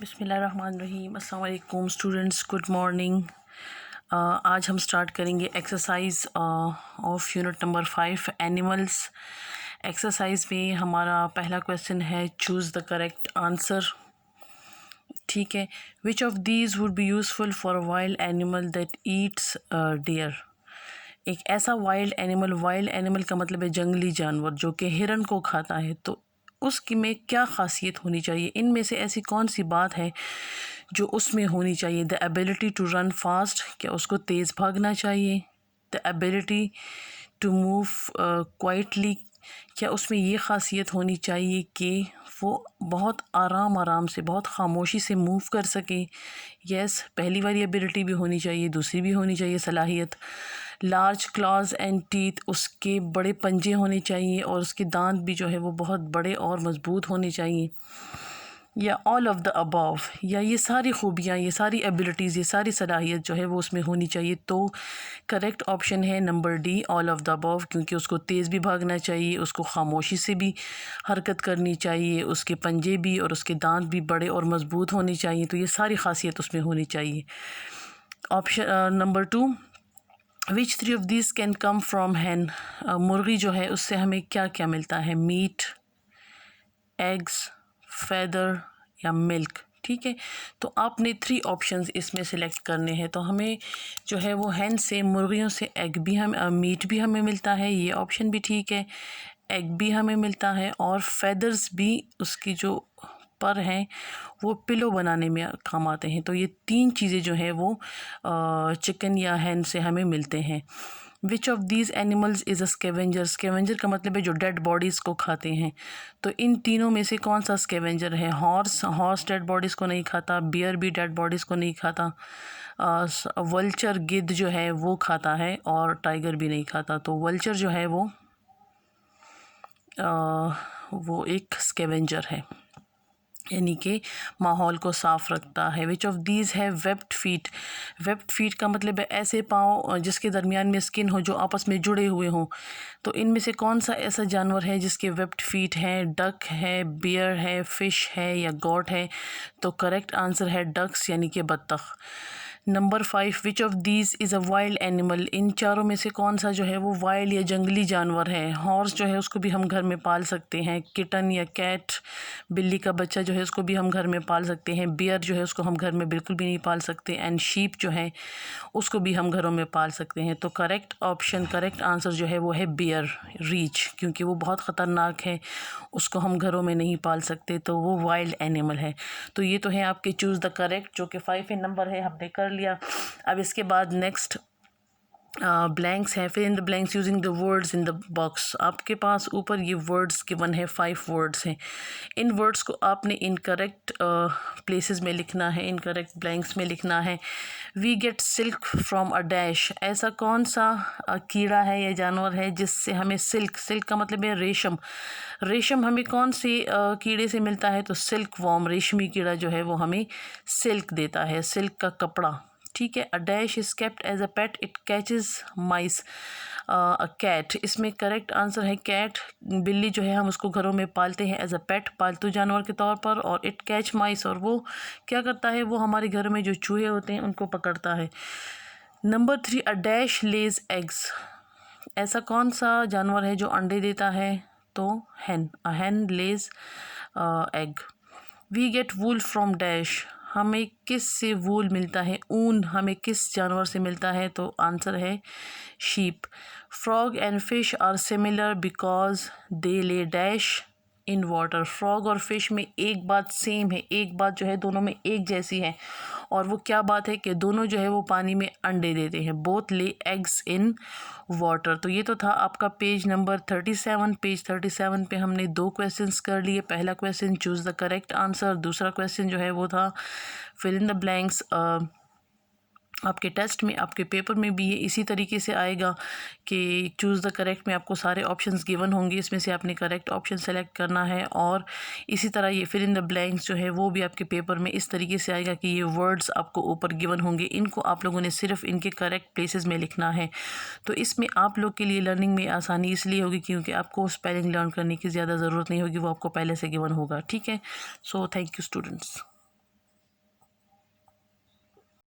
बिस्मिल्लाहिर्रहमानिर्रहीम। अस्सलाम वालेकुम स्टूडेंट्स, गुड मॉर्निंग। आज हम स्टार्ट करेंगे exercise of unit number 5 animals. Exercise में हमारा पहला क्वेश्चन है चूज़ द करेक्ट आंसर। ठीक है। Which of these would be useful for a wild animal that eats deer. एक ऐसा वाइल्ड एनिमल का मतलब है जंगली जानवर जो कि हिरन को खाता है, तो उसकी में क्या ख़ासियत होनी चाहिए। इनमें से ऐसी कौन सी बात है जो उसमें होनी चाहिए। The ability to run fast, क्या उसको तेज़ भागना चाहिए। The ability to move quietly, क्या उसमें ये ख़ासियत होनी चाहिए कि वो बहुत आराम से, बहुत खामोशी से मूव कर सके। यस, पहली वाली एबिलिटी भी होनी चाहिए, दूसरी भी होनी चाहिए सलाहियत। लार्ज क्लॉज एंड टीथ, उसके बड़े पंजे होने चाहिए और उसके दांत भी जो है वो बहुत बड़े और मज़बूत होने चाहिए। या ऑल ऑफ द अबव, या ये सारी खूबियाँ, ये सारी एबिलिटीज़, ये सारी सलाहियत जो है वो उसमें होनी चाहिए। तो करेक्ट ऑप्शन है number D, all of the above, क्योंकि उसको तेज़ भी भागना चाहिए, उसको खामोशी से भी हरकत करनी चाहिए, उसके पंजे भी और उसके दांत भी बड़े और मज़बूत होने चाहिए। तो ये सारी खासियत उसमें होनी चाहिए। Option number 2, which three of this can come from hen. मुर्गी जो है उससे हमें क्या क्या मिलता है। मीट, एग्स, फेदर या मिल्क। ठीक है, तो आपने 3 ऑप्शंस इसमें सेलेक्ट करने हैं। तो हमें जो है वो हैन से, मुर्गियों से एग भी मीट भी हमें मिलता है, ये ऑप्शन भी ठीक है। एग भी हमें मिलता है और फेदर्स भी, उसकी जो पर हैं वो पिलो बनाने में काम आते हैं। तो ये 3 चीज़ें जो है वो चिकन या हैन से हमें मिलते हैं। विच of these animals is a scavenger. Scavenger का मतलब है जो डेड बॉडीज़ को खाते हैं। तो इन तीनों में से कौन सा स्कैवेंजर है। हॉर्स डेड बॉडीज़ को नहीं खाता, बियर भी डेड बॉडीज़ को नहीं खाता, वल्चर गिद्ध जो है वो खाता है और टाइगर भी नहीं खाता। तो वल्चर जो है वो एक स्कैवेंजर है, यानी कि माहौल को साफ़ रखता है। विच ऑफ दीज है वेब्ड फीट। वेब्ड फीट का मतलब है ऐसे पाँव जिसके दरमियान में स्किन हो, जो आपस में जुड़े हुए हों। तो इनमें से कौन सा ऐसा जानवर है जिसके वेब्ड फीट हैं। डक है, बियर है, फ़िश है या गॉट है। तो करेक्ट आंसर है डक्स, यानी कि बत्तख। Number 5, which of these is a wild animal. इन चारों में से कौन सा जो है वो वाइल्ड या जंगली जानवर है। हॉर्स जो है उसको भी हम घर में पाल सकते हैं। किटन या कैट, बिल्ली का बच्चा जो है उसको भी हम घर में पाल सकते हैं। बियर जो है उसको हम घर में बिल्कुल भी नहीं पाल सकते। एंड शीप जो है उसको भी हम घरों में पाल सकते हैं। तो करेक्ट आंसर जो है वो है बियर, रीच, क्योंकि वो बहुत ख़तरनाक है, उसको हम घरों में नहीं पाल सकते, तो वो वाइल्ड एनिमल है। तो ये तो है आपके चूज़ द करेक्ट, जो कि 5 नंबर है, हमने कर लिया। अब इसके बाद नेक्स्ट ब्लैंक्स हैं। फिर in the blanks using the words in the box. आपके पास ऊपर ये वर्ड्स गिवन है, 5 वर्ड्स हैं। इन वर्ड्स को आपने इनकरेक्ट प्लेसेस में लिखना है, इनकरेक्ट ब्लैंक्स में लिखना है। We get silk from a dash. ऐसा कौन सा कीड़ा है या जानवर है जिससे हमें सिल्क का मतलब है रेशम हमें कौन से कीड़े से मिलता है। तो सिल्क वॉर्म, रेशमी कीड़ा जो है वो हमें सिल्क देता है, सिल्क का कपड़ा। ठीक है। A dash is kept as a pet, it catches mice. A cat, इसमें करेक्ट आंसर है कैट। बिल्ली जो है हम उसको घरों में पालते हैं एज अ पेट, पालतू जानवर के तौर पर। और इट कैच माइस, और वो क्या करता है, वो हमारे घर में जो चूहे होते हैं उनको पकड़ता है। Number 3, a dash Lay's eggs. ऐसा कौन सा जानवर है जो अंडे देता है। तो hen, a hen lays egg. We get wool from dash. हमें किस से वूल मिलता है, ऊन हमें किस जानवर से मिलता है। तो आंसर है sheep. Frog and fish are similar because they lay dash in water. Frog और फिश में एक बात सेम है, एक बात जो है दोनों में एक जैसी है, और वो क्या बात है कि दोनों जो है वो पानी में अंडे देते हैं। Both lay eggs in water. तो ये तो था आपका पेज नंबर 37। पेज 37 पे हमने 2 क्वेश्चंस कर लिए। पहला question choose the correct answer, दूसरा क्वेश्चन जो है वो था फिल इन द ब्लैंक्स। आपके टेस्ट में, आपके पेपर में भी ये इसी तरीके से आएगा कि चूज़ द करेक्ट में आपको सारे ऑप्शंस गिवन होंगे, इसमें से आपने करेक्ट ऑप्शन सेलेक्ट करना है। और इसी तरह ये फिल इन द ब्लैंक्स जो है वो भी आपके पेपर में इस तरीके से आएगा कि ये वर्ड्स आपको ऊपर गिवन होंगे, इनको आप लोगों ने सिर्फ इनके करेक्ट प्लेसेस में लिखना है। तो इसमें आप लोग के लिए लर्निंग में आसानी इसलिए होगी क्योंकि आपको स्पेलिंग लर्न करने की ज़्यादा ज़रूरत नहीं होगी, वो आपको पहले से गिवन होगा। ठीक है। So thank you students.